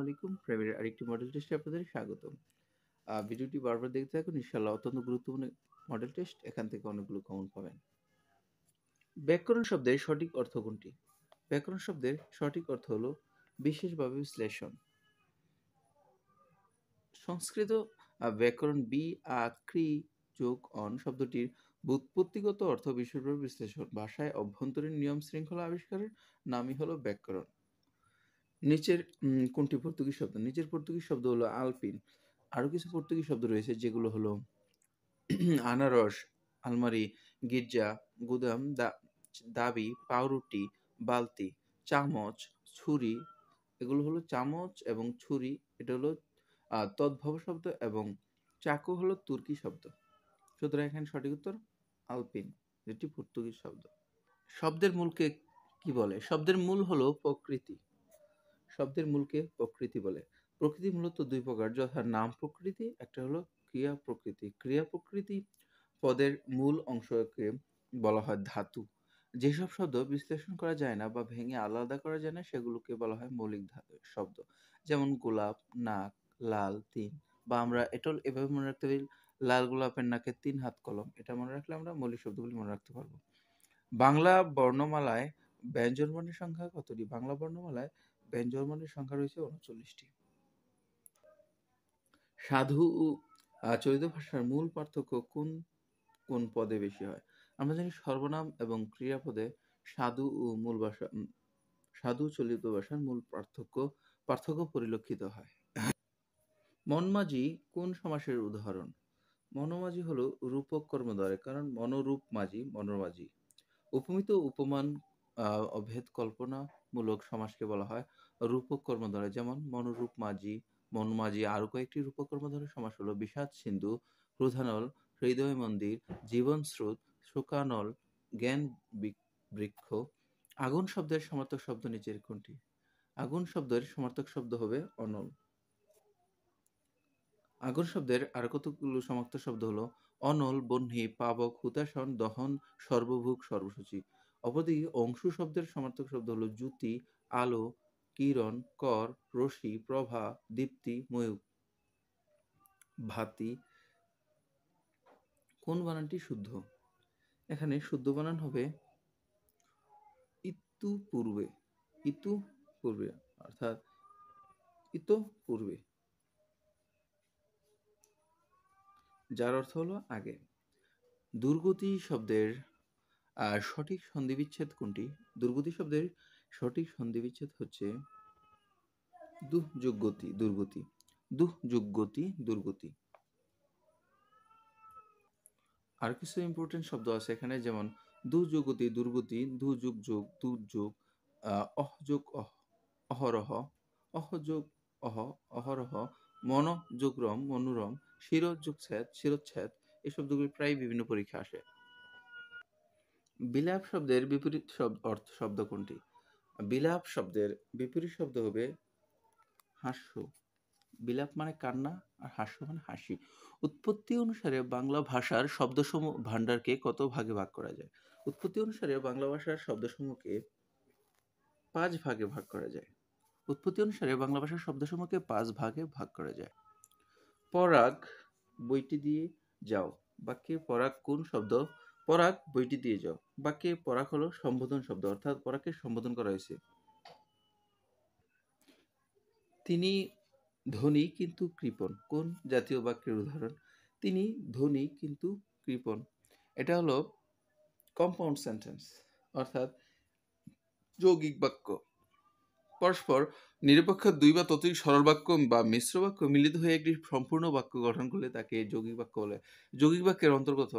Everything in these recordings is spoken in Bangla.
আলাইকুম। প্রাইমারির আরেকটি মডেল টেস্টে আপনাদের স্বাগতম। ভিডিওটি বারবার দেখতে থাকুন। ইনশাআল্লাহ অত্যন্ত গুরুত্বপূর্ণ মডেল টেস্ট। এখান থেকে অনেকগুলো কমন পাবেন। ব্যাকরণ শব্দের সঠিক অর্থ কোনটি? ব্যাকরণ শব্দের সঠিক অর্থ হলো বিশেষভাবে বিশ্লেষণ। সংস্কৃত ব্যাকরণ ক্রি যোগ অন শব্দটির ব্যুৎপত্তিগত অর্থ বিশেষভাবে বিশ্লেষণ। ভাষায় অভ্যন্তরীণ নিয়ম শৃঙ্খলা আবিষ্কারের নামই হলো ব্যাকরণ। নিচের কোনটি পর্তুগিজ শব্দ? নিচের পর্তুগিজ শব্দ হলো আলপিন। আরো কিছু পর্তুগিজ শব্দ রয়েছে যেগুলো হলো আনারস, আলমারি, গির্জা, গুদাম, দাবি, পাউরুটি, বালতি, চামচ, ছুরি। এগুলো হলো চামচ এবং ছুরি, এটা হলো তদ্ভব শব্দ, এবং চাকু হলো তুর্কি শব্দ। সুতরাং এখানে সঠিক উত্তর আলপিন, যেটি পর্তুগিজ শব্দ। শব্দের মূলকে কি বলে? শব্দের মূল হলো প্রকৃতি। শব্দের মূলকে প্রকৃতি বলে। প্রকৃতি মূলত দুই প্রকার, যথা নাম প্রকৃতি, একটা হলো ক্রিয়া প্রকৃতি। ক্রিয়া প্রকৃতি পদের মূল অংশকে বলা হয় ধাতু। যেসব শব্দ বিশ্লেষণ করা যায় না বা ভেঙে আলাদা করা যায় না সেগুলোকে বলা হয় মৌলিক শব্দ। যেমন গোলাপ, নাক, লাল, তিন, বা আমরা এটাও এভাবে মনে রাখতে পারি, লাল গোলাপের নাকে ৩ হাত কলম। এটা মনে রাখলে আমরা মৌলিক শব্দগুলি মনে রাখতে পারবো। বাংলা বর্ণমালায় ব্যঞ্জনবর্ণের সংখ্যা কতটি? বাংলা বর্ণমালায় ব্যঞ্জনবর্ণের সংখ্যা রয়েছে ৩৯টি। সাধু ও চলিত ভাষার মূল পার্থক্য কোন কোন পদে বেশি হয়? আমরা জানি সর্বনাম এবং ক্রিয়াপদে সাধু ও সাধু চলিত ভাষার মূল পার্থক্য পরিলক্ষিত হয়। মনমাঝি কোন সমাসের উদাহরণ? মনোমাঝি হলো রূপক কর্মদ্বারে, কারণ মনোরূপ মাঝি, মনোমাঝি। উপমিত উপমান অভেদ কল্পনামূলক সমাসকে বলা হয় রূপক কর্মধারয়। যেমন মনোরূপ মাঝি, মনমাঝি। আরো কয়েকটি রূপক কর্মধারয় সমাস হলো বিষাদ সিন্ধু, ক্রোধানল, হৃদয় মন্দির, জীবন স্রোত, শোকানল, জ্ঞান বৃক্ষ। আগুন শব্দের সমার্থক শব্দ নিচের কোনটি? আগুন শব্দের সমার্থক শব্দ হবে অনল। আগুন শব্দের আর কতগুলো সমার্থক শব্দ হলো অনল, বহ্নি, পাবক, হুতাশন, দহন, সর্বভুক, সর্বসূচি। অপরদিকে অংশু শব্দের সমার্থক শব্দ হলো জ্যোতি, আলো, কিরণ, কর, রশ্মি, প্রভা, দীপ্তি, ময়ূক। ভাতি। কোন বানানটি শুদ্ধ? এখানে শুদ্ধ বানান হবে ইতু পূর্বে, ইতু পূর্বে, অর্থাৎ ইতো পূর্বে, যার অর্থ হলো আগে। দুর্গতি শব্দের সঠিক সন্ধিবিচ্ছেদ কোনটি? দুর্গতি শব্দের সঠিক সন্ধিবিচ্ছেদ হচ্ছে দুঃযোগগতি, দুর্গতি। দুঃযোগগতি, দুর্গতি। আর কিছু ইম্পর্টেন্ট শব্দ আছে এখানে, যেমন দুযোগতি, দুর্গতি, দুযুগ যোগ, দুর্যোগ, অহযোগ অহরহ, অহযোগ অহরহ, মনোযোগরম, মনোরম, শিরোযোগচ্ছেদ, শিরোচ্ছেদ। এই শব্দগুলি প্রায় বিভিন্ন পরীক্ষা আসে। বিলাপ শব্দের বিপরীত শব্দ কোনটি? বিলাপ শব্দের বিপরীত শব্দ হবে হাস্য। বিলাপ মানে কান্না, আর হাস্য মানে হাসি। উৎপত্তি অনুসারে বাংলা ভাষার শব্দসমূহ ভাণ্ডারকে কত ভাগে ভাগ করা যায়? উৎপত্তি অনুসারে বাংলা ভাষার শব্দসমূহকে ৫ ভাগে ভাগ করা যায়। উৎপত্তি অনুসারে বাংলা ভাষার শব্দসমূহকে ৫ ভাগে ভাগ করা যায়। পরাগ, বইটি দিয়ে যাও। বাক্যে পরাগ কোন শব্দ? পরাগ, বইটি দিয়ে যাও। বাক্যে পরাগ হলো সম্বোধন শব্দ, অর্থাৎ পরাগকে সম্বোধন করা হয়েছে। তিনি ধনী কিন্তু কৃপণ কোন জাতীয় বাক্যের উদাহরণ? তিনি ধনী কিন্তু কৃপণ, এটা হলো কম্পাউন্ড সেন্টেন্স, অর্থাৎ যৌগিক বাক্য। পরস্পর নিরপেক্ষ দুই বা ততোধিক সরল বাক্য বা মিশ্র বাক্য মিলিত হয়ে একটি সম্পূর্ণ বাক্য গঠন করলে তাকে যৌগিক বাক্য বলে। যৌগিক বাক্যের অন্তর্গত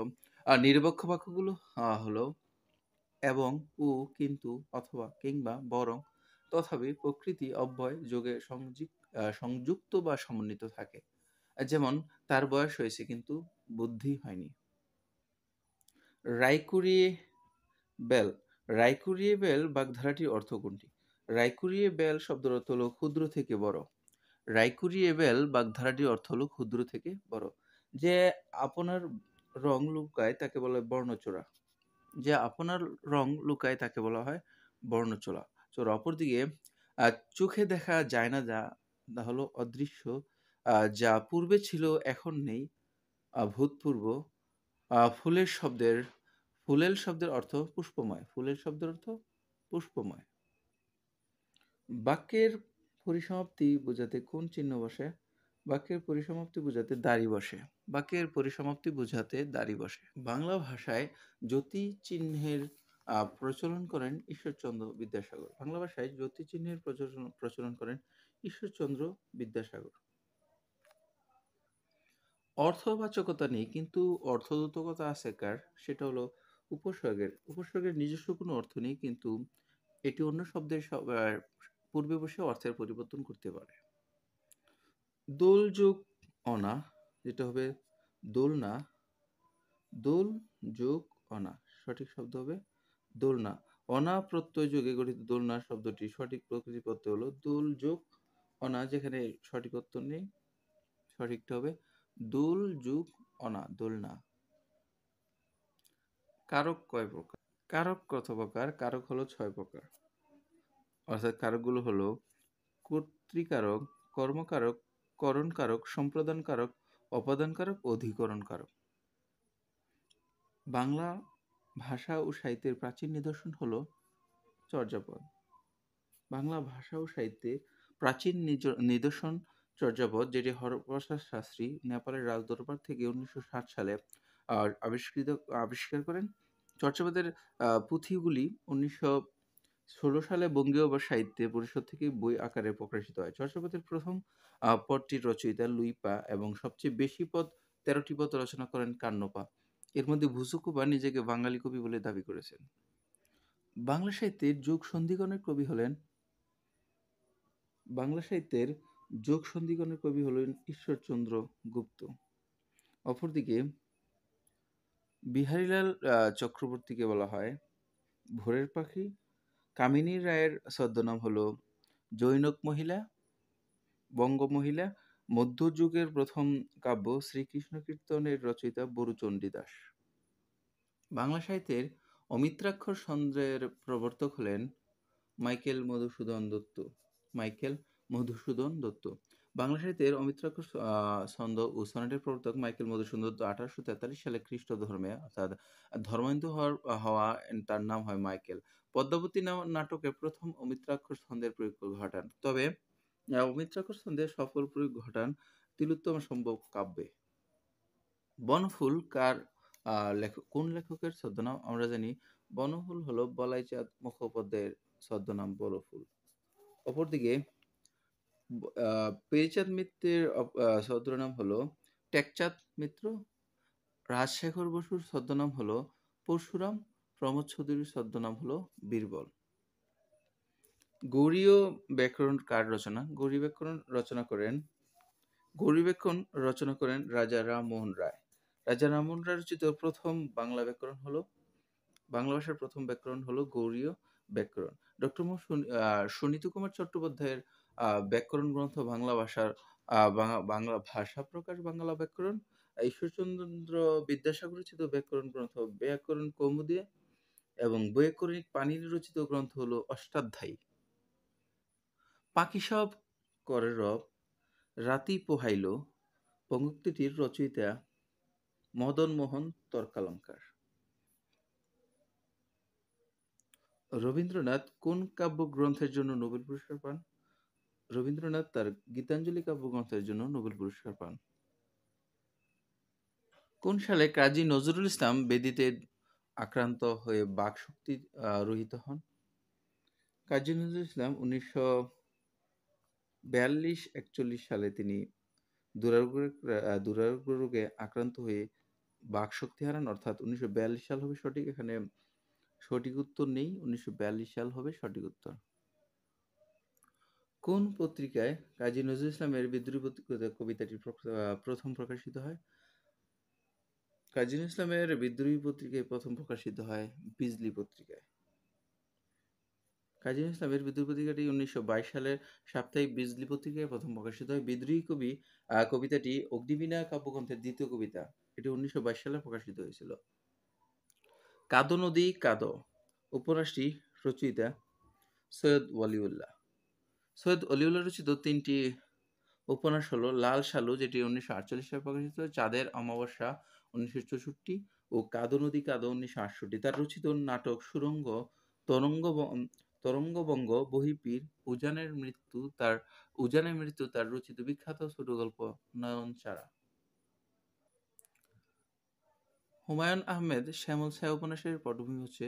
নিরপেক্ষ বাক্যগুলো হলো এবং, ও, কিন্তু, অথবা, কিংবা, বরং, তথাপি, প্রকৃতি, অব্যয়, যোগে সংযুক্ত বা সমন্বিত থাকে। যেমন তার বয়স হয়েছে কিন্তু বুদ্ধি হয়নি। রাইকুরিয়ে বেল। রাইকুরিয়ে বেল বাগধারাটির অর্থ কোনটি? রাইকুরিয়ে বেল শব্দের অর্থ হলো ক্ষুদ্র থেকে বড়। রাইকুরিয়ে বেল বাগধারাটির অর্থ হলো ক্ষুদ্র থেকে বড়। যে আপনার রং লুকায় তাকে বলা হয় বর্ণচোরা। যে আপনার রং লুকায় তাকে বলা হয় বর্ণচোরা। অপরদিকে চোখে দেখা যায় না যা তা হলো অদৃশ্য, যা পূর্বে ছিল এখন নেই, ভূতপূর্ব। ফুলের শব্দের ফুলেল শব্দের অর্থ পুষ্পময়। ফুলের শব্দের অর্থ পুষ্পময়। বাক্যের পরিসমাপ্তি বোঝাতে কোন চিহ্ন বসে? বাক্যের পরিসমাপ্তি বোঝাতে দাড়ি বসে। বাক্যের পরিসমাপ্তি বোঝাতে দাড়ি বসে। বাংলা ভাষায় জ্যোতি চিহ্নের প্রচলন করেন ঈশ্বরচন্দ্র বিদ্যাসাগর। বাংলা ভাষায় জ্যোতি চিহ্নের প্রচলন করেন ঈশ্বরচন্দ্র বিদ্যাসাগর। অর্থবাচকতা নেই, কিন্তু অর্থদ্যোতকতা আছে কার? সেটা হলো উপসর্গের। উপসর্গের নিজস্ব কোনো অর্থ নেই, কিন্তু এটি অন্য শব্দের পূর্বে বসে অর্থের পরিবর্তন করতে পারে। দোল যোগ অনা, যেটা হবে দোলনা। দোল যোগ অনা, সঠিক শব্দ হবে দোলনা। অনা প্রত্যয় যোগে গঠিত দোলনা শব্দটি সঠিক প্রকৃতিপত্র হলো দোল যোগ অনা, যেখানে সঠিক উত্তর নেই। সঠিকটা হবে দোল যোগ অনা, দোলনা। কারক কয় প্রকার? কারক কত প্রকার? কারক হলো 6 প্রকার। অর্থাৎ কারকগুলো হলো কর্তৃকারক, কর্মকারক, করণকারক, সম্প্রদানকারক, অপাদানকারক, অধিকরণকারক। বাংলা ভাষা ও সাহিত্যের প্রাচীন নিদর্শন হলো চর্যাপদ। বাংলা ভাষা ও সাহিত্যের প্রাচীন নিদর্শন চর্যাপদ, যেটি হরপ্রসাদ শাস্ত্রী নেপালের রাজদরবার থেকে 1960 সালে আবিষ্কার করেন। চর্যাপদের পুঁথিগুলি 1916 সালে বঙ্গীয় সাহিত্য পরিষদ থেকে বই আকারে প্রকাশিত হয়। চর্যাপদের প্রথম পদটির রচয়িতা লুইপা এবং সবচেয়ে বেশি পদ 13টি পদ রচনা করেন কান্নপা। এর মধ্যে ভুসুকুপা নিজেকে বাঙালি কবি বলে দাবি করেছেন। বাংলা সাহিত্যের যোগ সন্ধিগণের কবি হলেন ঈশ্বরচন্দ্র গুপ্ত। অপরদিকে বিহারীলাল চক্রবর্তীকে বলা হয় ভোরের পাখি। কামিনী রায়ের ছদ্মনাম হলো জৈনক মহিলা, বঙ্গমহিলা। মধ্যযুগের প্রথম কাব্য শ্রীকৃষ্ণ কীর্তনের রচয়িতা বরুচণ্ডী দাস। বাংলা সাহিত্যের অমিত্রাক্ষর ছন্দের প্রবর্তক হলেন মাইকেল মধুসূদন দত্ত। বাংলা সাহিত্যের অমিত্রাক্ষর ছন্দ ও সনেটের প্রবর্তক মাইকেল মধুসূদন দত্ত 1843 সালে খ্রিস্ট ধর্মে অর্থাৎ ধর্মান্তরিত হওয়া তার নাম হয় মাইকেল। পদ্মাবতী নাটকে প্রথম অমিত্রাক্ষর ছন্দের প্রয়োগ ঘটান। তবে অমিত্রাক্ষর ছন্দের সফল প্রয়োগ ঘটান তিলোত্তমা সম্ভব কাব্যে। বনফুল কোন লেখকের ছদ্মনাম? আমরা জানি বনফুল হলো বলাইচাঁদ মুখোপাধ্যায়ের ছদ্মনাম বনফুল। অপরদিকে পেরিচাঁদ মিত্রের ছদ্মনাম হলো টেকচাঁদ মিত্র। রাজশেখর বসুর ছদ্মনাম হলো পরশুরাম। প্রমোদ চৌধুরীর ছদ্মনাম হলো বীরবল। গৌড়ীয় ব্যাকরণ কার রচনা? গৌড়ী ব্যাকরণ রচনা করেন রাজা রামমোহন রায়। রাজা রামমোহন রায় রচিত বাংলা ভাষার প্রথম ব্যাকরণ হলো গৌড়ীয় ব্যাকরণ। ডক্টর সুনীতি কুমার চট্টোপাধ্যায়ের ব্যাকরণ গ্রন্থ বাংলা ভাষা প্রকাশ বাংলা ব্যাকরণ। ঈশ্বরচন্দ্র বিদ্যাসাগর রচিত ব্যাকরণ গ্রন্থ ব্যাকরণ কৌমুদী এবং বৈয়াকরণিক পাণিনি রচিত গ্রন্থ হলো অষ্টাধ্যায়ী। পাখি সব করে রব রাতি পোহাইল পঙ্ক্তিটির রচয়িতা মদনমোহন তর্কালঙ্কার। রবীন্দ্রনাথ কোন কাব্যগ্রন্থের জন্য নোবেল পুরস্কার পান? রবীন্দ্রনাথ তার গীতাঞ্জলি কাব্যগ্রন্থের জন্য নোবেল পুরস্কার পান। কোন সালে কাজী নজরুল ইসলাম বেদিতে আক্রান্ত হয়ে বাকশক্তি রহিত হন? কাজী নজরুল ইসলাম 1942-41 সালে তিনি দুরারোগ্য রোগে আক্রান্ত হয়ে বাকশক্তি হারান। অর্থাৎ 1942 সাল হবে সঠিক। এখানে সঠিক উত্তর নেই, 1942 সাল হবে সঠিক উত্তর। কোন পত্রিকায় কাজী নজরুল ইসলামের বিদ্রোহী কবিতাটি প্রথম প্রকাশিত হয়? কাজী নজরুল ইসলামের বিদ্রোহী পত্রিকায় প্রথম প্রকাশিত হয় বিজলি পত্রিকায়। কাজী নজরুল ইসলামের বিদ্রোহী পত্রিকাটি 1922 সালের সাপ্তাহিক বিজলি পত্রিকায় প্রথম প্রকাশিত হয়। বিদ্রোহী কবিতাটি অগ্নিবীণা কাব্যগ্রন্থের দ্বিতীয় কবিতা। এটি 1922 সালে প্রকাশিত হয়েছিল। কাদো নদী কাদো উপন্যাসটি রচয়িতা সৈয়দ ওয়ালিউল্লাহ। সৈয়দ ওয়ালিউল্লাহ রচিত 3টি উপন্যাস হলো লাল সালু, যেটি 1948 সালে প্রকাশিত, চাঁদের অমাবস্যা 1964 ও কাদো নদী কাদো 1968। তার রচিত নাটক সুরঙ্গ, তরঙ্গ তরঙ্গবঙ্গ, বহিঃপীর, উজানের মৃত্যু তার রচিত বিখ্যাত ছোট গল্প নয়নচারা। হুমায়ুন আহমেদ শ্যামল ছায়া উপন্যাসের পটভূমি হচ্ছে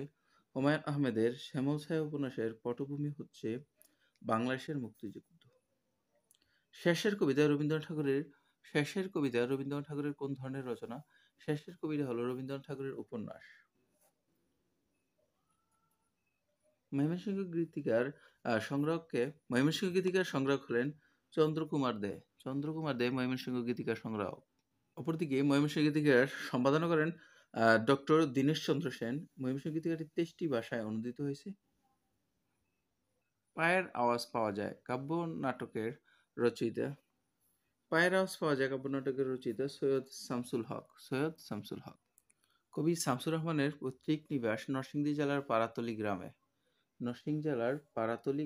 হুমায়ুন আহমেদের শ্যামল ছায়া উপন্যাসের পটভূমি হচ্ছে বাংলাদেশের মুক্তিযুদ্ধ। শেষের কবিতা রবীন্দ্রনাথ ঠাকুরের কোন ধরনের রচনা? শেষের কবিতা হলো রবীন্দ্রনাথ ঠাকুরের উপন্যাস। ময়মনসিংহ গীতিকার সংগ্রাহক হলেন চন্দ্রকুমার দে। ময়মনসিংহ গীতিকার সংগ্রাহক। অপরদিকে ময়মনসিংহ গীতিকার সম্পাদনা করেন ডক্টর দীনেশ চন্দ্র সেন। ময়মনসিংহ গীতিকাটি 23টি ভাষায় অনুদিত হয়েছে। পায়ের আওয়াজ পাওয়া যায় কাব্যনাটকের রচয়িতা সৈয়দ শামসুল হক। কবি শামসুর রহমানের পৈতৃক নিবাস নরসিংদী জেলার পাড়াতলী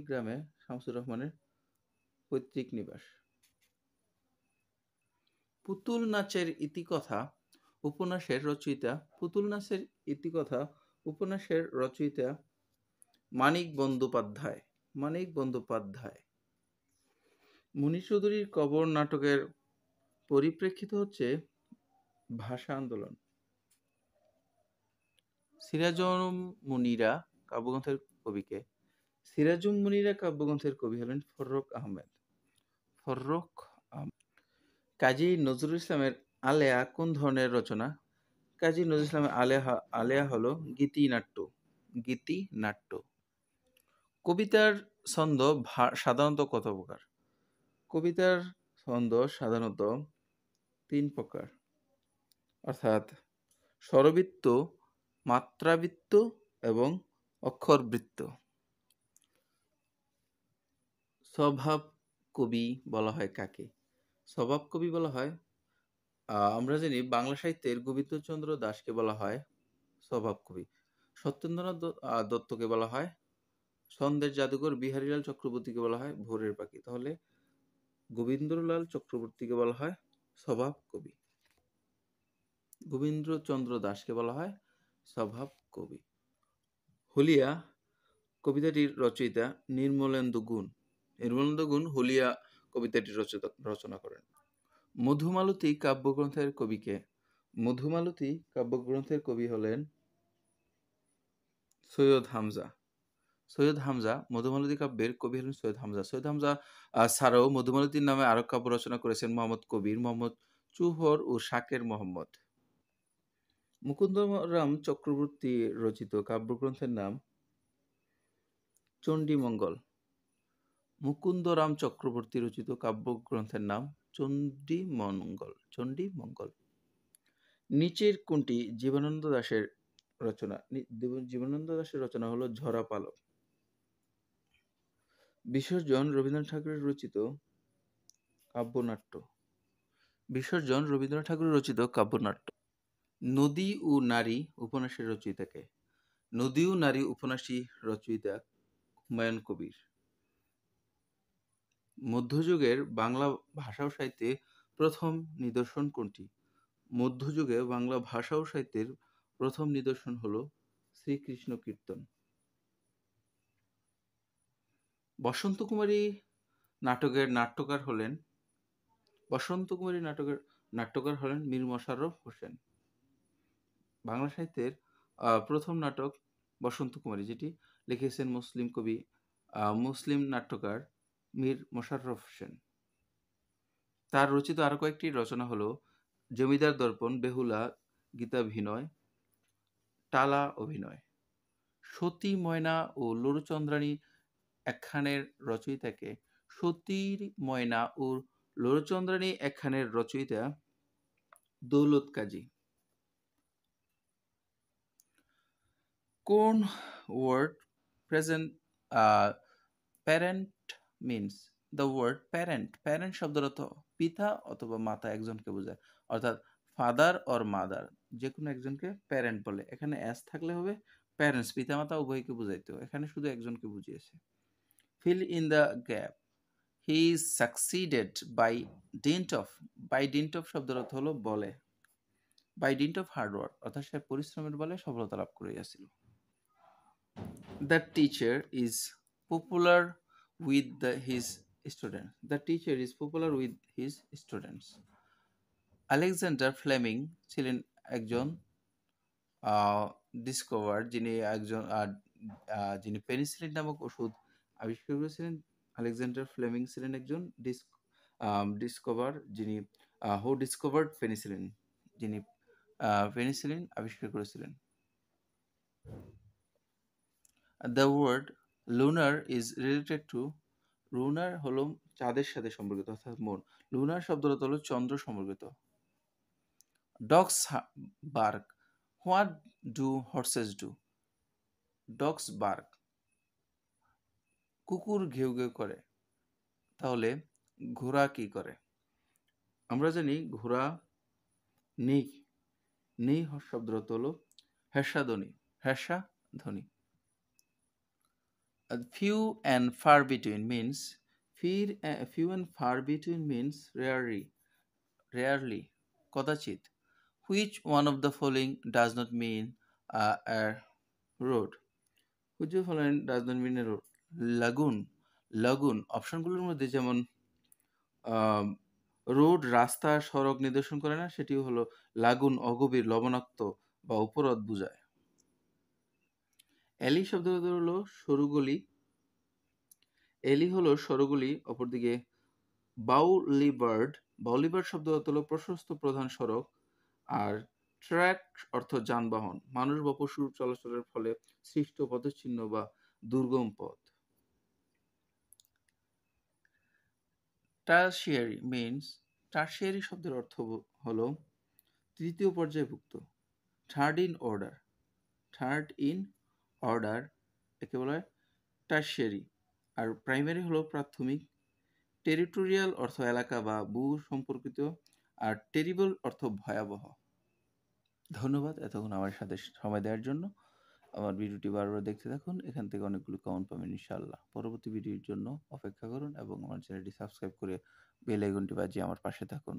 গ্রামে শামসুর রহমানের পৈতৃক নিবাস। পুতুল নাচের ইতিকথা উপন্যাসের রচয়িতা মানিক বন্দ্যোপাধ্যায়। মুনীর চৌধুরীর কবর নাটকের পরিপ্রেক্ষিত হচ্ছে ভাষা আন্দোলন। সিরাজুম মুনিরা কাব্যগ্রন্থের কবি হলেন ফররুখ আহমেদ। কাজী নজরুল ইসলামের আলেয়া কোন ধরনের রচনা? কাজী নজরুল ইসলামের আলেয়া হলো গীতিনাট্য। কবিতার ছন্দ সাধারণত কত প্রকার? কবিতার ছন্দ সাধারণত 3 প্রকার, অর্থাৎ স্বরবৃত্ত, মাত্রাবৃত্ত এবং অক্ষরবৃত্ত। স্বভাব কবি বলা হয় কাকে? স্বভাব কবি বলা হয়, আমরা জানি বাংলা সাহিত্যের গোবিন্দচন্দ্র দাশকে বলা হয় স্বভাব কবি। সত্যেন্দ্রনাথ দত্তকে বলা হয় ছন্দের জাদুকর। বিহারীলাল চক্রবর্তীকে বলা হয় ভোরের পাখি। তাহলে গোবিন্দলাল চক্রবর্তীকে বলা হয় স্বভাব কবি, গোবিন্দচন্দ্র দাশকে বলা হয় স্বভাব কবি। হুলিয়া কবিতাটির রচয়িতা নির্মলেন্দু গুণ। হুলিয়া কবিতাটি রচনা করেন। মধুমালতী কাব্যগ্রন্থের কবি হলেন সৈয়দ হামজা। মধুমালতী কাব্যের কবি হলেন সৈয়দ হামজা ছাড়াও মধুমালতীর নামে আরো কাব্য রচনা করেছেন মোহাম্মদ কবির, মোহাম্মদ চুহর ও শাকের মোহাম্মদ। মুকুন্দরাম চক্রবর্তী রচিত কাব্যগ্রন্থের নাম চণ্ডীমঙ্গল। নিচের কোনটি জীবনানন্দ দাশের রচনা? জীবনানন্দ দাশের রচনা হলো ঝরা পালক। বিসর্জন রবীন্দ্রনাথ ঠাকুরের রচিত কাব্যনাট্য। নদী ও নারী উপন্যাসের রচয়িতা কে? নদী ও নারী উপন্যাসটির রচয়িতা হুমায়ুন কবির। মধ্যযুগের বাংলা ভাষা ও সাহিত্যে প্রথম নিদর্শন কোনটি? মধ্যযুগে বাংলা ভাষা ও সাহিত্যের প্রথম নিদর্শন হলো শ্রীকৃষ্ণ কীর্তন। বসন্ত কুমারী নাটকের নাট্যকার হলেন মীর মশাররফ হোসেন। বাংলা সাহিত্যের প্রথম নাটক বসন্ত কুমারী, যেটি লিখেছেন মুসলিম নাট্যকার মীর মশাররফ হোসেন। তার রচিত আরো কয়েকটি রচনা হলো জমিদার দর্পণ, বেহুলা, গীতাভিনয়, টালা অভিনয়। সতী ময়না ও লোরচন্দ্রাণী একখানের রচয়িতাকে? সতীর ময়না ও লোরচন্দ্রাণী একখানের রচয়িতা দৌলত কাজী। কোন word parent means? The word parent শব্দের অর্থ পিতা অথবা মাতা একজনকে বোঝায়, অর্থাৎ ফাদার অর মাদার, যে কোনো একজনকে প্যারেন্ট বলে। এখানে এস থাকলে হবে প্যারেন্টস, পিতামাতা উভয়কে বুঝাইতো, এখানে শুধু একজনকে বুঝিয়েছে। Fill in the gap. He succeeded by dint of শব্দের অর্থ হলো বলে, by dint of hard work অর্থাৎ সে পরিশ্রমের বলে সফলতা লাভ করিয়াছিল। The teacher is popular with his student, the teacher is popular with his students. Alexander Fleming ছিলেন একজন ডিসকভার, যিনি পেনিসিলিন নামক ওষুধ আবিষ্কার করেছিলেন। আলেকজান্ডার ফ্লেমিং ছিলেন একজন ডিসকভার, যিনি হু ডিসকভার্ড পেনিসিলিন, যিনি পেনিসিলিন আবিষ্কার করেছিলেন। The word lunar is related to, lunar হলো চাঁদের সাথে সম্পর্কিত অর্থাৎ মুন, লুনার শব্দের অর্থ হলো চন্দ্র সম্পর্কিত। Dogs bark, what do horses do? Dogs bark, কুকুর ঘেউ ঘেউ করে, তাহলে ঘোড়া কি করে? আমরা জানি ঘোড়া নেই, নেই শব্দের অর্থ হলো হর্ষাধ্বনি, হর্ষাধ্বনি। Few and far between means, few and far between means rarely, কদাচিৎ। Which one of the following does not mean a road? Which of following does not mean a road? Lagoon, lagoon অপশনগুলোর মধ্যে যেমন রোড রাস্তা সড়ক নির্দেশন করে না, সেটিও হলো লাগুন অগভীর লবণাক্ত বা উপহ্রদ বোঝায়। এলি শব্দ হলো সরুগলি, এলি হলো সরুগলি। অপরদিকে বাউলিবার্ড, বাউলিবার্ড শব্দ হলো প্রশস্ত প্রধান সড়ক। আর ট্র্যাক অর্থ যানবাহন, মানুষ বা পশুর চলাচলের ফলে সৃষ্ট পদচিহ্ন বা দুর্গম পথ। টারশিয়ারি মিনস, টারশিয়ারি শব্দের অর্থ হলো তৃতীয় পর্যায়ভুক্ত, third in order, third in order একে বলা হয় টারশিয়ারি। আর প্রাইমারি হলো প্রাথমিক। টেরিটোরিয়াল অর্থ এলাকা বা ভূ সম্পর্কিত, আর টেরিবল অর্থ ভয়াবহ। ধন্যবাদ এতক্ষণ আমার সাথে সময় দেওয়ার জন্য। আমার ভিডিওটি বারবার দেখতে থাকুন, এখান থেকে অনেকগুলো কমেন্ট পাবেন ইনশাআল্লাহ। পরবর্তী ভিডিওর জন্য অপেক্ষা করুন এবং আমার চ্যানেলটি সাবস্ক্রাইব করে বেল আইকনটি বাজিয়ে আমার পাশে থাকুন।